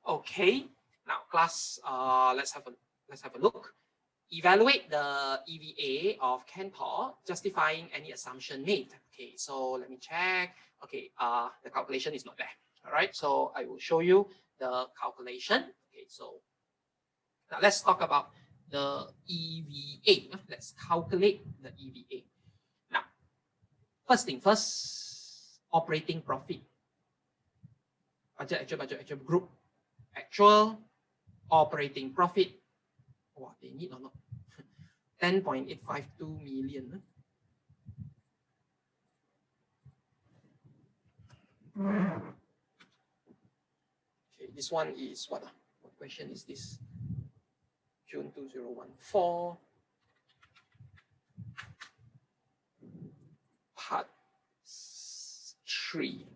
Okay, now class, let's have a look. Evaluate the EVA of Cantor, justifying any assumption made. Okay, so let me check. Okay, the calculation is not there. All right, so I will show you the calculation. Okay, so now let's talk about the EVA. Let's calculate the EVA. Now, first thing first, operating profit. Budget, actual, group, actual, operating profit. Wow, they need or not? 10.852 million. Okay, this one is what? What question is this? June 2014. Part 3.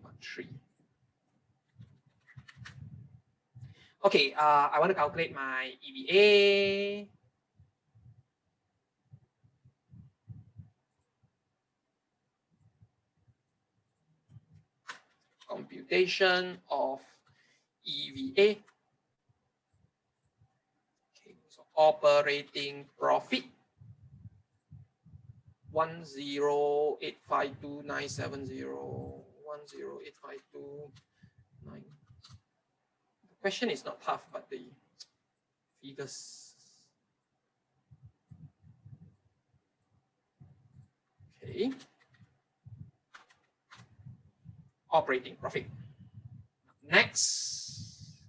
Okay, I want to calculate my EVA. Computation of EVA. Okay, so operating profit 10852,970 10852,9. The question is not tough, but the figures. Okay. Operating profit. Next,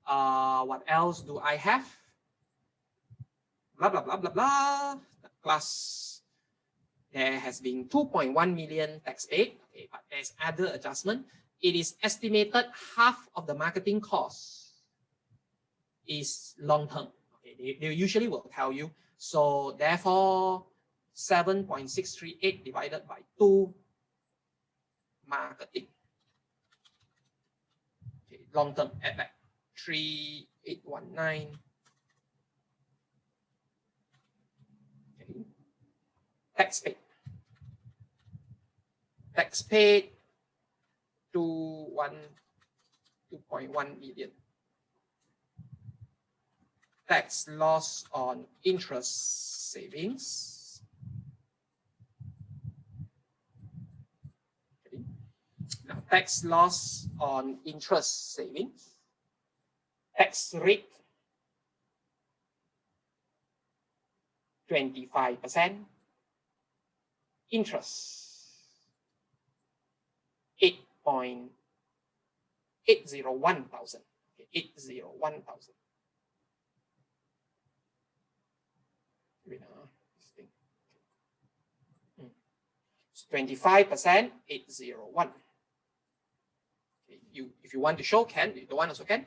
what else do I have? Blah, blah, blah, blah, blah. Plus, there has been 2.1 million tax paid. Okay, but there's other adjustment. It is estimated half of the marketing cost is long term. Okay, they usually will tell you. So therefore, 7.638 divided by 2 marketing. Okay, long term, add back 3819. Okay. Tax paid. Tax paid 2.1 million. Tax loss on interest savings. Okay. Now, tax loss on interest savings. Tax rate 25%. Interest 8.801 thousand. Okay, 801,000. 25%, 801. Okay, if you want to show, can. If you don't want, also can.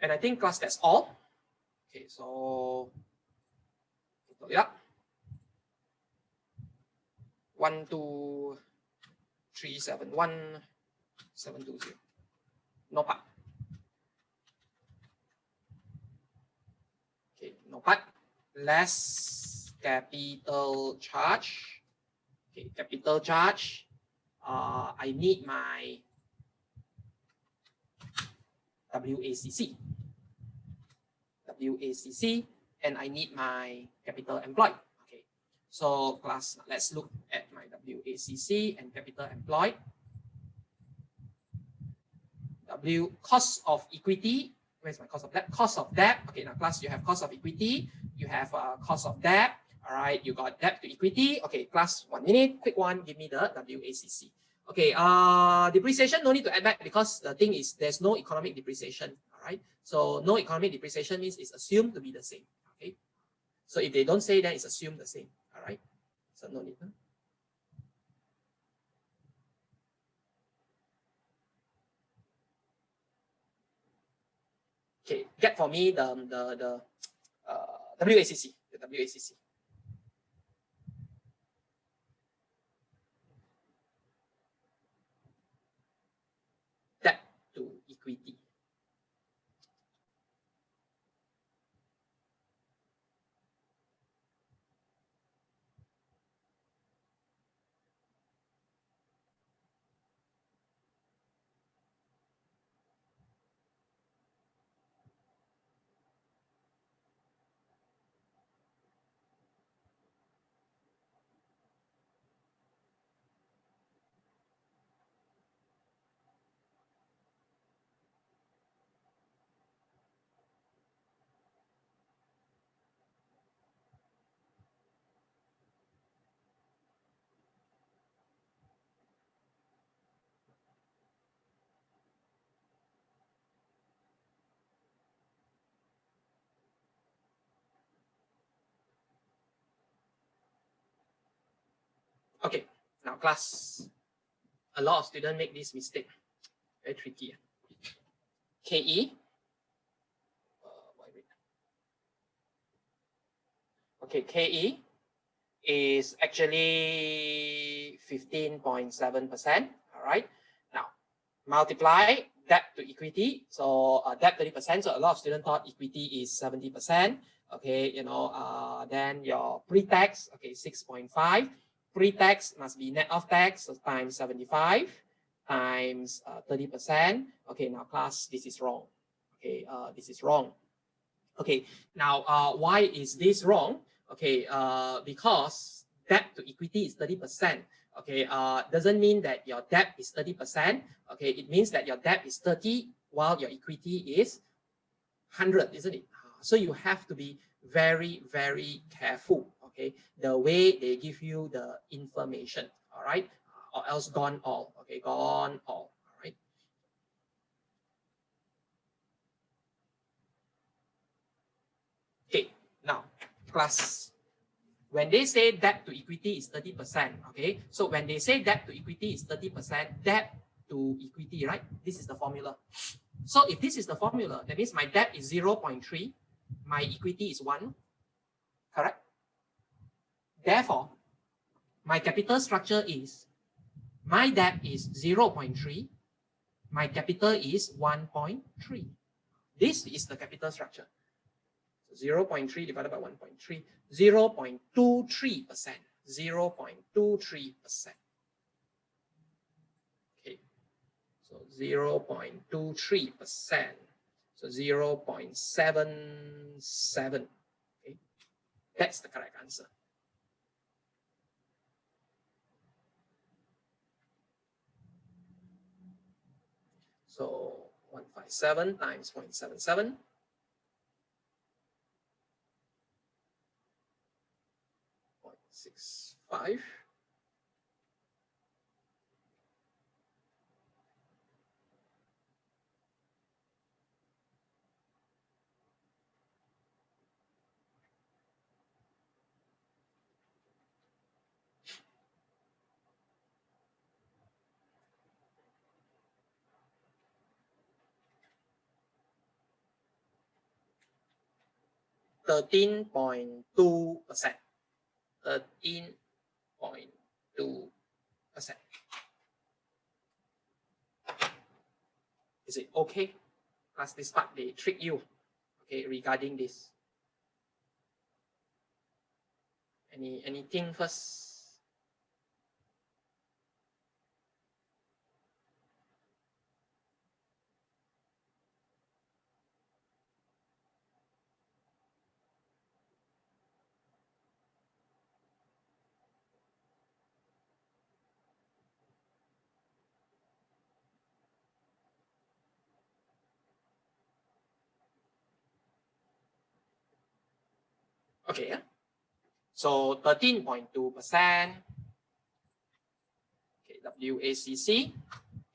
And I think class, that's all. Okay, so total it up. 12371,720. No part. Okay, no part. Less capital charge. Okay, capital charge. I need my WACC, and I need my capital employed. Okay, so class, let's look at my WACC and capital employed. Cost of equity. Where's my cost of debt? Cost of debt. Okay, now class, you have cost of equity, you have cost of debt. All right, you got debt to equity. Okay, class, 1 minute, quick one, give me the WACC. Okay, depreciation, no need to add back because the thing is there's no economic depreciation. All right, so no economic depreciation means it's assumed to be the same. Okay, so if they don't say, then it's assumed the same. All right, so no need. Huh? Okay, get for me the WACC, the WACC. Debt to equity. Okay, now class, a lot of students make this mistake. Very tricky. KE. Okay, KE is actually 15.7%. All right. Now, multiply debt to equity. So debt 30%. So a lot of students thought equity is 70%. Okay, then your pre-tax, okay, 6.5. Pre-tax must be net of tax, so times 75 times 30%. Okay, now class, this is wrong. Okay, this is wrong. Okay, now why is this wrong? Okay, because debt to equity is 30%. Okay, doesn't mean that your debt is 30%. Okay, it means that your debt is 30 while your equity is 100, isn't it? So you have to be very, very careful. Okay, the way they give you the information. All right, or else gone all. Okay, gone all. All right. Okay, now class. When they say debt to equity is 30%, okay? So when they say debt to equity is 30%, debt to equity, right? This is the formula. So if this is the formula, that means my debt is 0.3, my equity is 1, correct? Therefore, my capital structure is, my debt is 0.3, my capital is 1.3. This is the capital structure. 0.3 divided by 1.3, 0.23%, 0.23%. Okay, so 0.23%, so 0.77. Okay, that's the correct answer. So 157 times 0.77. 0.65. (13.2%). 13.2%. Is it okay? Because this part they trick you, okay, regarding this. Anything first? Okay, so 13.2%. Okay, WACC.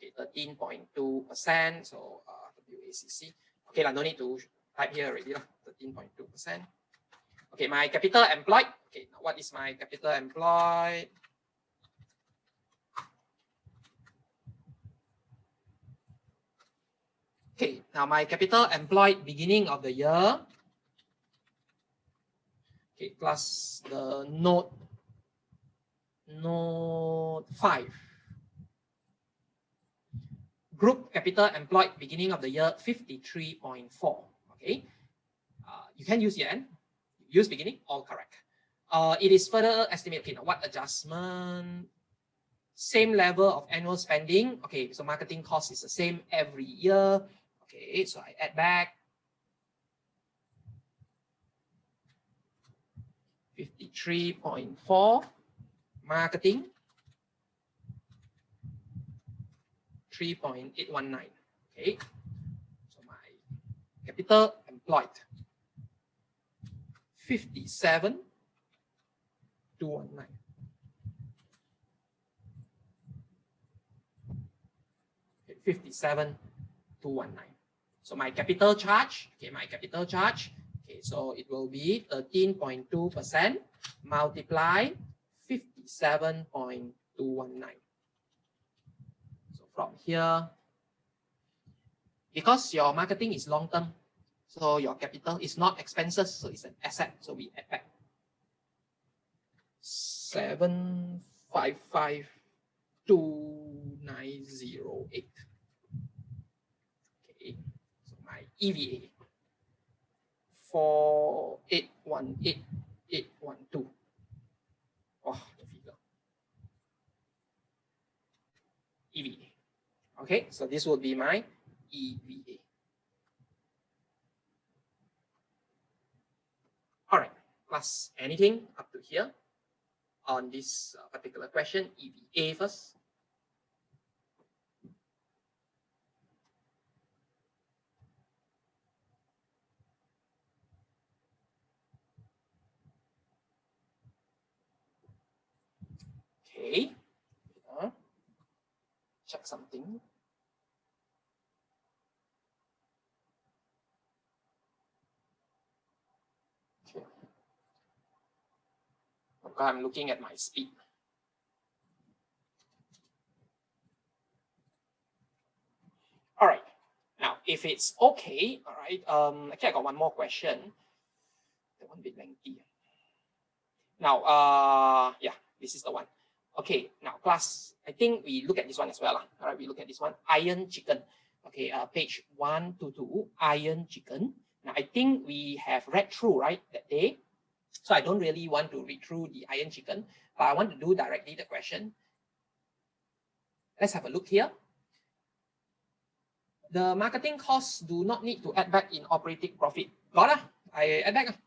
Okay, 13.2%. So WACC. Okay, no need to type here already. 13.2%. Okay, my capital employed. Okay, now what is my capital employed? Okay, now my capital employed beginning of the year. Okay, plus the note 5. Group capital employed beginning of the year 53.4. Okay, you can use yen. Use beginning, all correct. It is further estimated. Okay, now what adjustment? Same level of annual spending. Okay, so marketing cost is the same every year. Okay, so I add back 53.4. Marketing 3.819. Okay, so my capital employed 57,219. Okay, 57,219. So my capital charge, okay, my capital charge, okay, so it will be 13.2% multiply 57 57.219. So from here, because your marketing is long term, so your capital is not expenses, so it's an asset. So we add back 7552908. Okay, so my EVA 4818812. Oh, the figure. EVA. Okay, so this will be my EVA. All right, plus anything up to here on this particular question, EVA first. Okay, check something. Okay. Okay, I'm looking at my speed. All right, now if it's okay, all right, actually I got one more question. That one a bit lengthy. Now, yeah, this is the one. Okay, now class, I think we look at this one as well. All right, we look at this one, iron chicken. Okay, page 122, iron chicken. Now, I think we have read through, right, that day. So I don't really want to read through the iron chicken, but I want to do directly the question. Let's have a look here. The marketing costs do not need to add back in operating profit. Got I add back.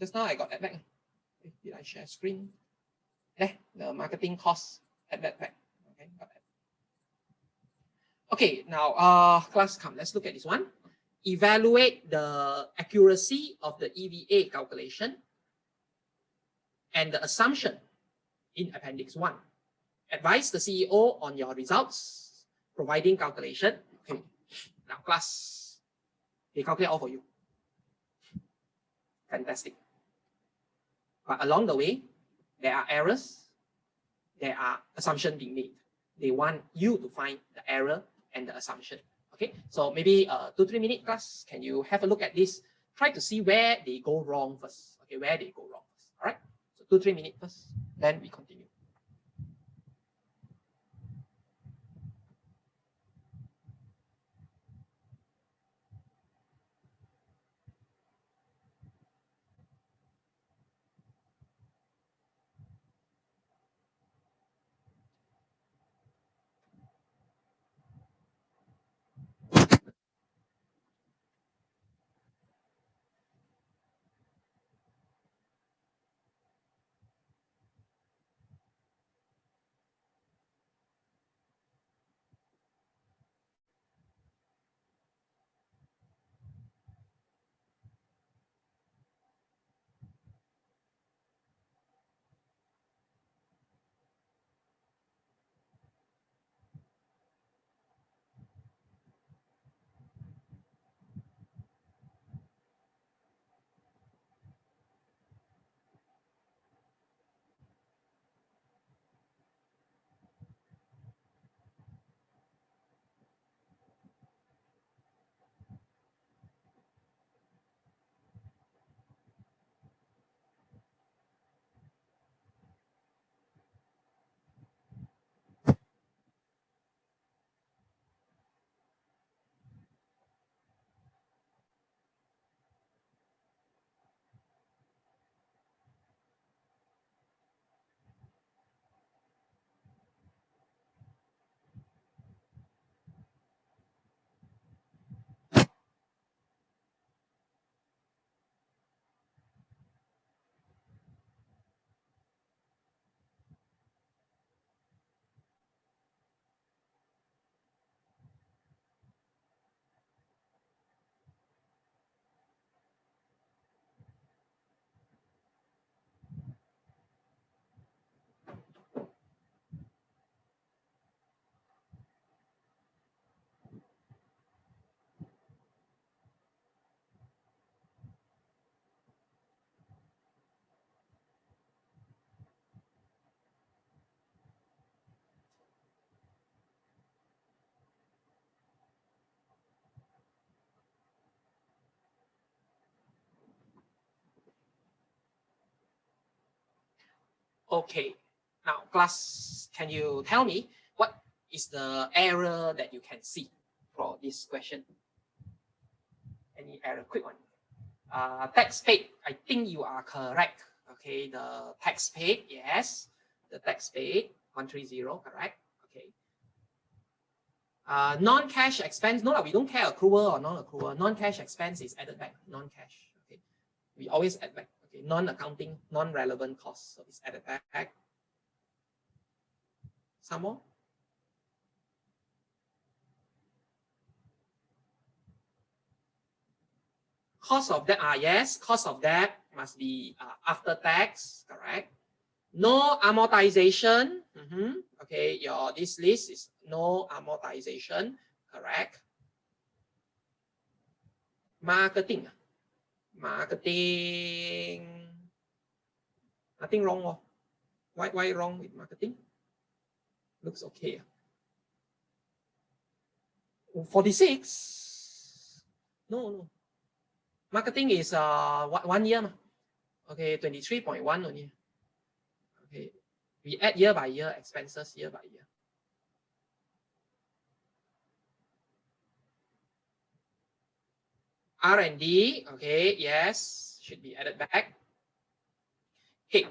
Just now I got add back. Did I share screen? The marketing costs add that back. Okay, got that. Okay, now class come. Let's look at this one. Evaluate the accuracy of the EVA calculation and the assumption in Appendix 1. Advise the CEO on your results, providing calculation. Okay, now class, they calculate all for you. Fantastic. But along the way, there are errors, there are assumptions being made. They want you to find the error and the assumption. Okay, so maybe 2-3 minute class, can you have a look at this? Try to see where they go wrong first. Okay, where they go wrong first. All right, so 2-3 minutes first, then we continue. Okay, now class, can you tell me what is the error that you can see for this question? Any error? Quick one. Tax paid, I think you are correct. Okay, the tax paid, yes. The tax paid, 130, correct. Okay. Non-cash expense, no, we don't care accrual or non-accrual. Non-cash expense is added back, non-cash. Okay, we always add back. Okay, non-accounting, non-relevant costs, so it's added back. Some more? Cost of that, yes, cost of that must be after tax, correct. No amortization. Okay, this list is no amortization, correct. Marketing, nothing wrong. Why wrong with marketing? Looks okay. 46. No. Marketing is 1 year. Okay, 23.1 only. Okay, we add year by year expenses, year by year. R&D, okay, yes, should be added back. Okay,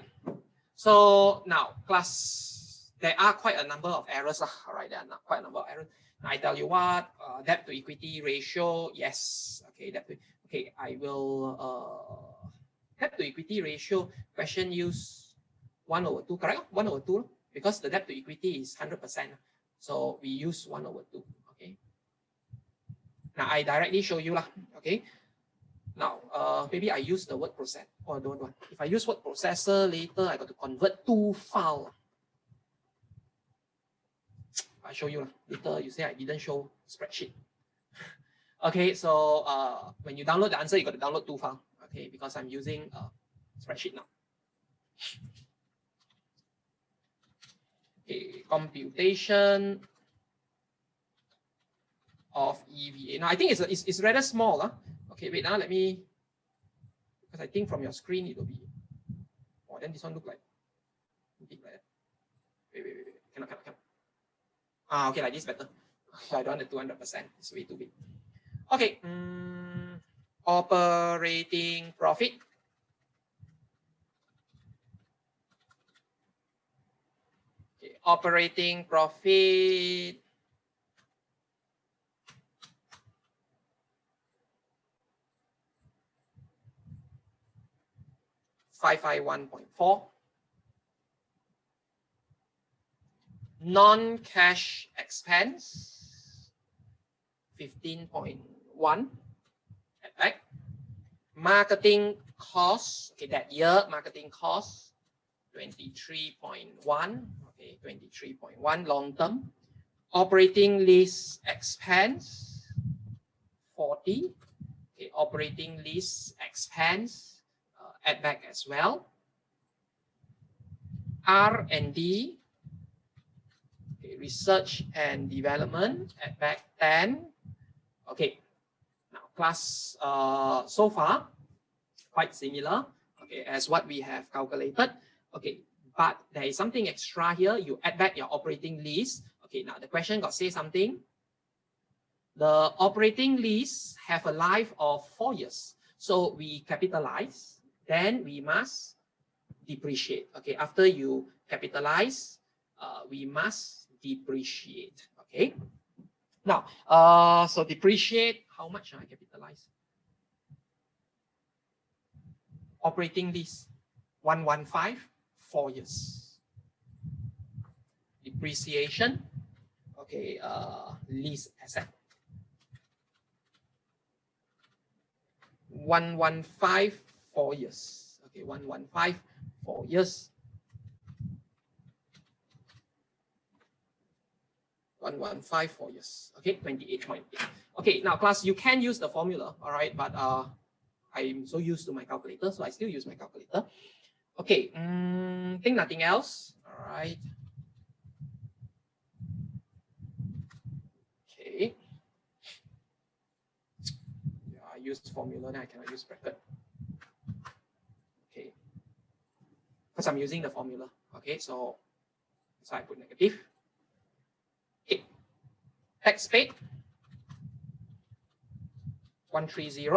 so now class, there are quite a number of errors, all right, there are quite a number of errors. I tell you what, debt to equity ratio, yes, okay, okay, I will, debt to equity ratio, question use 1/2, correct? 1/2, because the debt to equity is 100%, so we use 1/2, okay? Now I directly show you lah, okay? Now, maybe I use the word process, or don't want. If I use word processor later, I got to convert 2 files. I show you later. You say I didn't show spreadsheet. Okay, so when you download the answer, you got to download 2 files. Okay, because I'm using spreadsheet now. Okay, computation of EVA. Now I think it's rather small. Okay, wait now. Let me, because I think from your screen it will be. Oh, then this one look like big like that. Wait. Cannot. Okay, like this better. I don't want the 200%. It's way too big. Okay. Operating profit. Okay, operating profit. $551.4. Non-cash expense 15.1. Right? Marketing costs, okay, that year marketing costs 23.1. Okay, 23.1 long term. Operating lease expense 40. Okay, operating lease expense add back as well. R&D, okay, research and development, add back 10. Okay, now class, so far quite similar, okay, as what we have calculated. Okay, but there is something extra here. You add back your operating lease. Okay, now the question got say something. The operating lease have a life of 4 years. So we capitalize, then we must depreciate. Okay, after you capitalize, we must depreciate. Okay. Now, so depreciate, how much I capitalize? Operating lease, 115, 4 years. Depreciation, okay, lease asset. 115, 4 years. Okay, 115, 4 years. 115, 4 years. Okay, 28.8. Okay, now class, you can use the formula, all right, but I'm so used to my calculator, so I still use my calculator. Okay, think nothing else. All right. Okay. Yeah, I use formula, then I cannot use bracket. Okay. Because I'm using the formula. Okay, so I put negative. Okay, tax paid 130.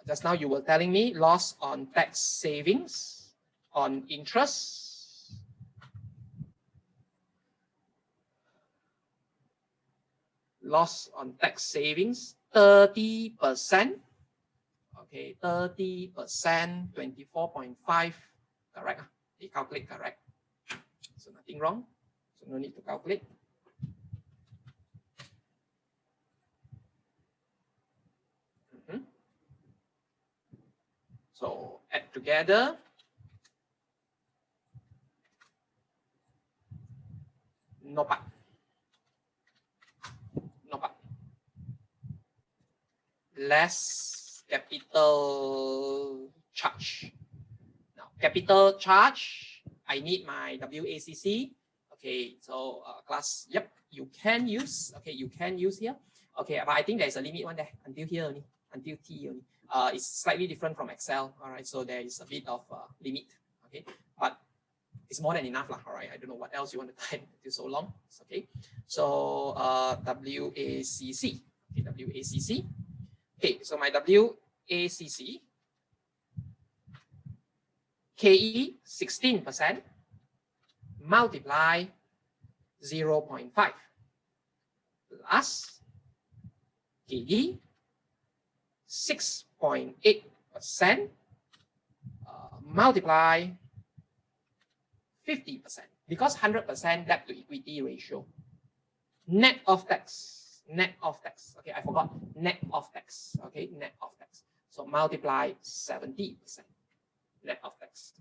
Just now you were telling me loss on tax savings on interest. Loss on tax savings 30%. Okay, 30%, 24.5. Correct. They calculate correct. So nothing wrong. So no need to calculate. So add together. No part. No part. Less capital charge. Now, capital charge, I need my WACC. Okay, so class, yep, you can use. Okay, you can use here. Okay, but I think there's a limit one there until here only, until T only. It's slightly different from Excel. All right, so there is a bit of limit. Okay, but it's more than enough, lah. All right, I don't know what else you want to type until so long. It's okay. So WACC. Okay, WACC. Okay, so my WACC. KE 16% multiply 0.5 plus KD 6.8% multiply 50%, because 100% debt to equity ratio. Net of tax. Net of tax. Okay, I forgot. Net of tax. Okay, net of tax. So multiply 70%. Net of tax.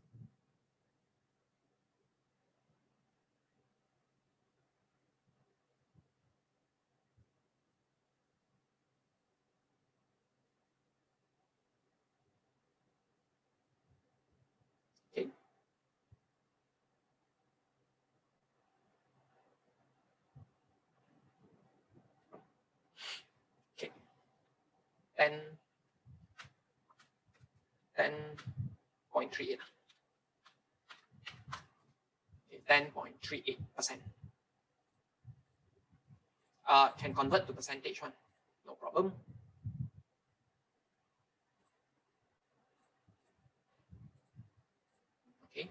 Okay. Okay. 10.38. 10.38%. Can convert to percentage one, no problem. Okay,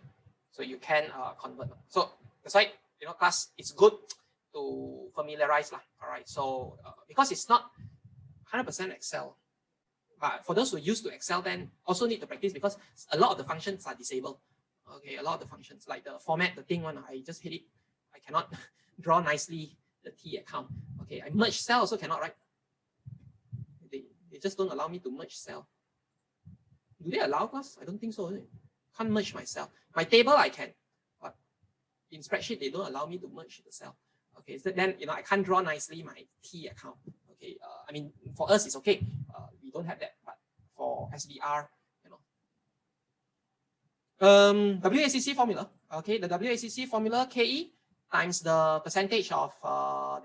so you can convert. So that's why, you know, class, it's good to familiarize lah. All right, so because it's not 100% Excel, but for those who are used to Excel, then also need to practice, because a lot of the functions are disabled. Okay, a lot of the functions, like the format, the thing one, I just hate it. I cannot draw nicely the T account. Okay, I merge cell also cannot, right? They just don't allow me to merge cell. Do they allow us? I don't think so. Can't merge my cell. My table I can, but in spreadsheet they don't allow me to merge the cell. Okay, so then, you know, I can't draw nicely my T account. Okay, I mean, for us it's okay. We don't have that, but for SBR, you know. WACC formula. Okay, the WACC formula, KE times the percentage of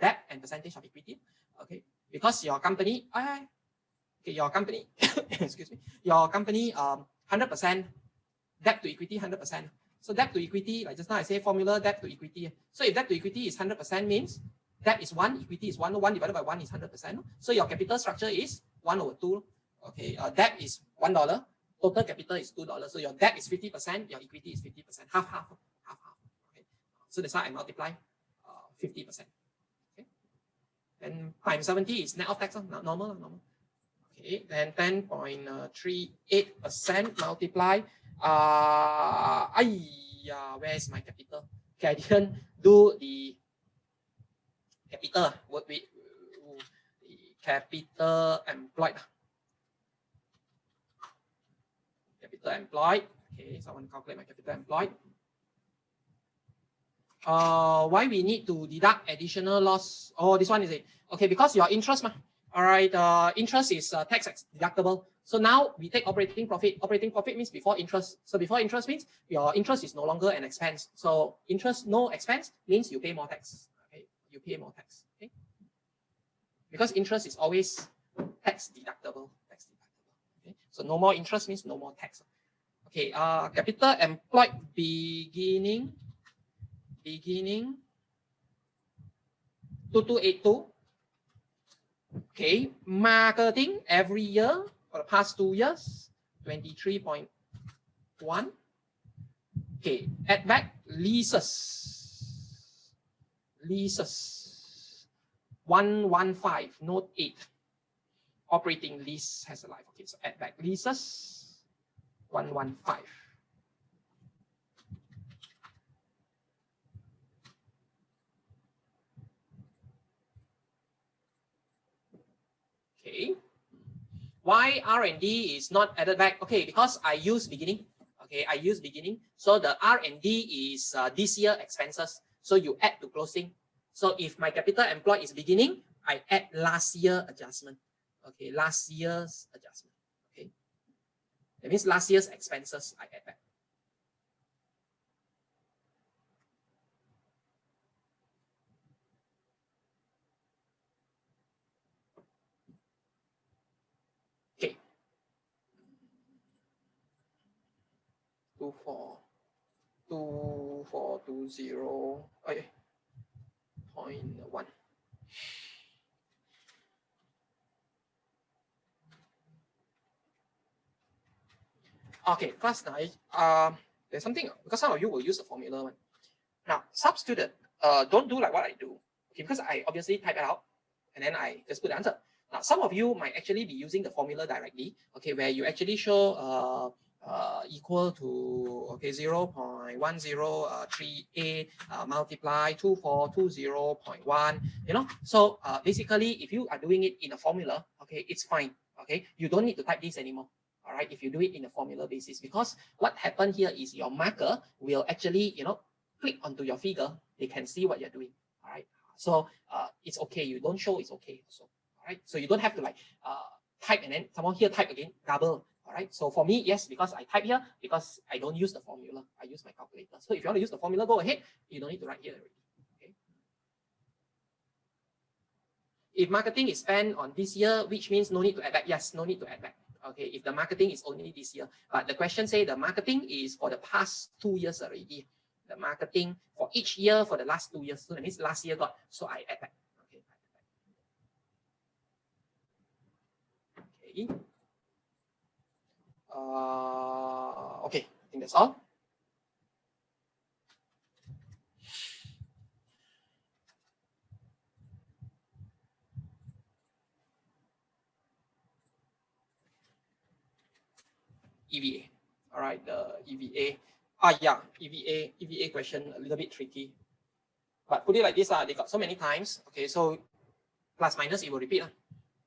debt and percentage of equity. Okay, because your company, okay, your company, excuse me, your company 100% debt to equity 100%. So debt to equity, like just now I say formula debt to equity. So if debt to equity is 100% means debt is 1, equity is 1, 1 divided by 1 is 100%. So your capital structure is 1/2. Okay, debt is $1, total capital is $2. So your debt is 50%, your equity is 50%, half. Okay, so that's why I multiply 50%. Okay, and times 70 is net of tax, normal. Okay, then 10.38% multiply. Where is my capital? Okay, I didn't do the capital. What we the capital employed. Capital employed. Okay, so I want to calculate my capital employed. Why we need to deduct additional loss? Oh, this one is it. Okay, because your interest, all right, interest is tax deductible. So now we take operating profit. Operating profit means before interest. So before interest means your interest is no longer an expense. So interest, no expense, means you pay more tax. Okay, you pay more tax. Okay, because interest is always tax deductible. Okay, so no more interest means no more tax. Okay, capital employed beginning 2282. Okay, marketing every year for the past 2 years, 23.1. Okay, add back leases, 115, note 8. Operating lease has a life. Okay, so add back leases, 115. Okay. Why R&D is not added back? Okay, because I use beginning. Okay, I use beginning. So the R&D is this year expenses. So you add to closing. So if my capital employed is beginning, I add last year adjustment. Okay, last year's adjustment. Okay, that means last year's expenses I add back. Okay. 2420. Okay. 0.1. Okay, class 9. There's something because some of you will use the formula one. Now, substitute, don't do like what I do. Okay, because I obviously type it out and then I just put the answer. Now, some of you might actually be using the formula directly. Okay, where you actually show equal to 0.1038 multiply 2420.1. You know, so basically, if you are doing it in a formula, okay, it's fine. Okay, you don't need to type this anymore. All right, if you do it in a formula basis, because what happened here is your marker will actually, click onto your figure, they can see what you're doing. All right, so it's okay. You don't show, it's okay. So all right, so you don't have to like type and then someone here type again, double. All right, so for me, yes, because I type here, because I don't use the formula, I use my calculator. So if you want to use the formula, go ahead. You don't need to write here already. Okay. If marketing is spent on this year, which means no need to add back. Yes, no need to add back. Okay, if the marketing is only this year, but the question say the marketing is for the past 2 years already. The marketing for each year for the last 2 years. So that means last year got, so I add back. Okay. Okay. Okay, I think that's all. EVA. All right, the EVA. Yeah, EVA question a little bit tricky. But put it like this, they got so many times. Okay, so plus minus it will repeat.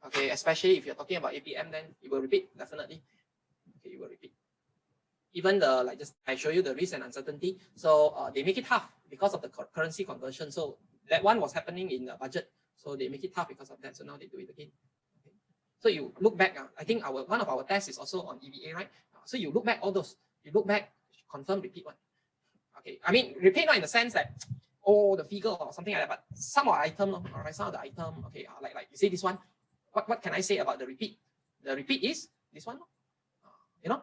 Okay, especially if you're talking about APM, then it will repeat, definitely. Okay, it will repeat. Even the, like just I show you the risk and uncertainty. So they make it tough because of the currency conversion. So that one was happening in the budget. So they make it tough because of that. So now they do it again. Okay. So you look back, I think one of our tests is also on EVA, right? So you look back all those, you look back, confirm, repeat one. Okay, I mean repeat not in the sense that the figure or something like that, but some of the item, all right, some of the item, okay, like you say this one, what can I say about the repeat? The repeat is this one, whatever.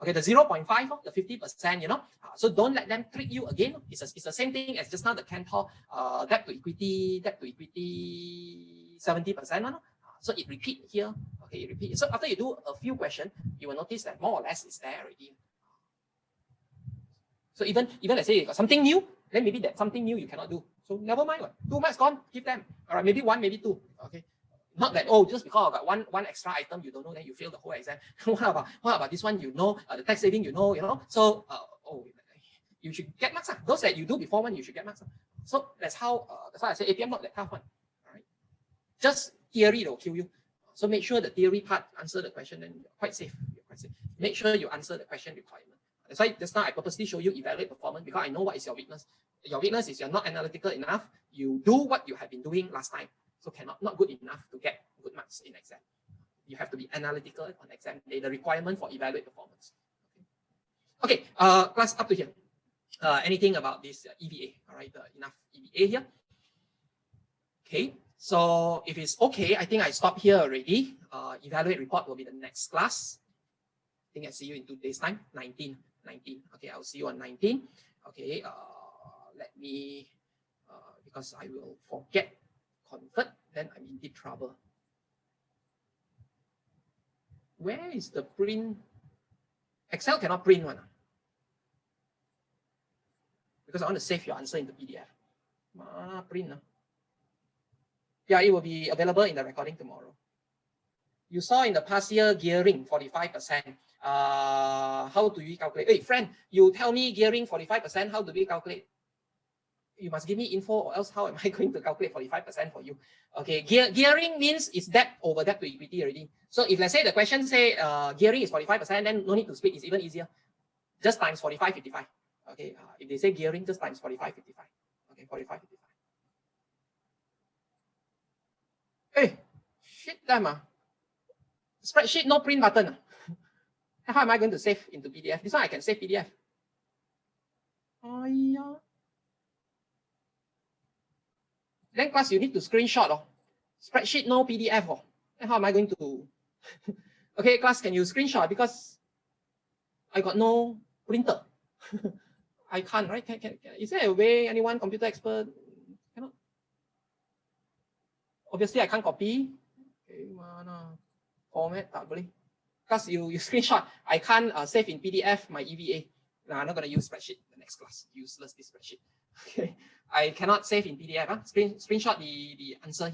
Okay, the 0.5, the 50%, so don't let them trick you again. It's the same thing as just now the Cantor debt to equity 70%. So it repeat here. Okay, it repeat. So after you do a few questions, you will notice that more or less it's there already. So even let's say you got something new, then maybe that something new you cannot do. So never mind. 2 marks gone, give them. All right, maybe 1, maybe 2. Okay. Not that, just because I got one extra item you don't know, then you fail the whole exam. what about this one, the tax saving, so you should get marks. Those that you do before one, you should get marks. So that's why I say APM not that tough one. All right. Just theory will kill you. So make sure the theory part answer the question, then you're quite safe. Make sure you answer the question requirement. That's why just now I purposely show you evaluate performance, because I know what is your weakness. Your weakness is you're not analytical enough. You do what you have been doing last time. So not good enough to get good marks in exam. You have to be analytical on exam day, the requirement for evaluate performance. Okay, class up to here. Anything about this EVA? All right, enough EVA here. Okay, so if it's okay, I think I stop here already. Evaluate report will be the next class. think I see you in 2 days time. 19. Okay, I'll see you on 19. Okay, let me because I will forget convert, then I'm in deep trouble. Where is the print? Excel cannot print one. Because I want to save your answer in the PDF. Print. Yeah, it will be available in the recording tomorrow. You saw in the past year gearing 45%. How do you calculate? Hey, friend, you tell me gearing 45%. How do we calculate? You must give me info, or else how am I going to calculate 45% for you? Okay, gearing means it's debt over debt to equity already. So if let's say the question say gearing is 45%, then no need to split. It's even easier. Just times 45, 55. Okay, if they say gearing, just times 45, 55. Okay, 45, 55. Hey, shit them. Spreadsheet no print button. How am I going to save into PDF? This one I can save PDF. Oh, yeah. Then class, you need to screenshot. Spreadsheet no PDF. Then how am I going to? Okay, class, can you screenshot? Because I got no printer. I can't, right? Is there a way, anyone, computer expert? Cannot. Obviously, I can't copy. Okay, mana format tak boleh. Because you screenshot, I can't save in PDF my EVA. No, I'm not going to use spreadsheet the next class. Useless this spreadsheet. Okay, I cannot save in PDF. Screenshot the answer.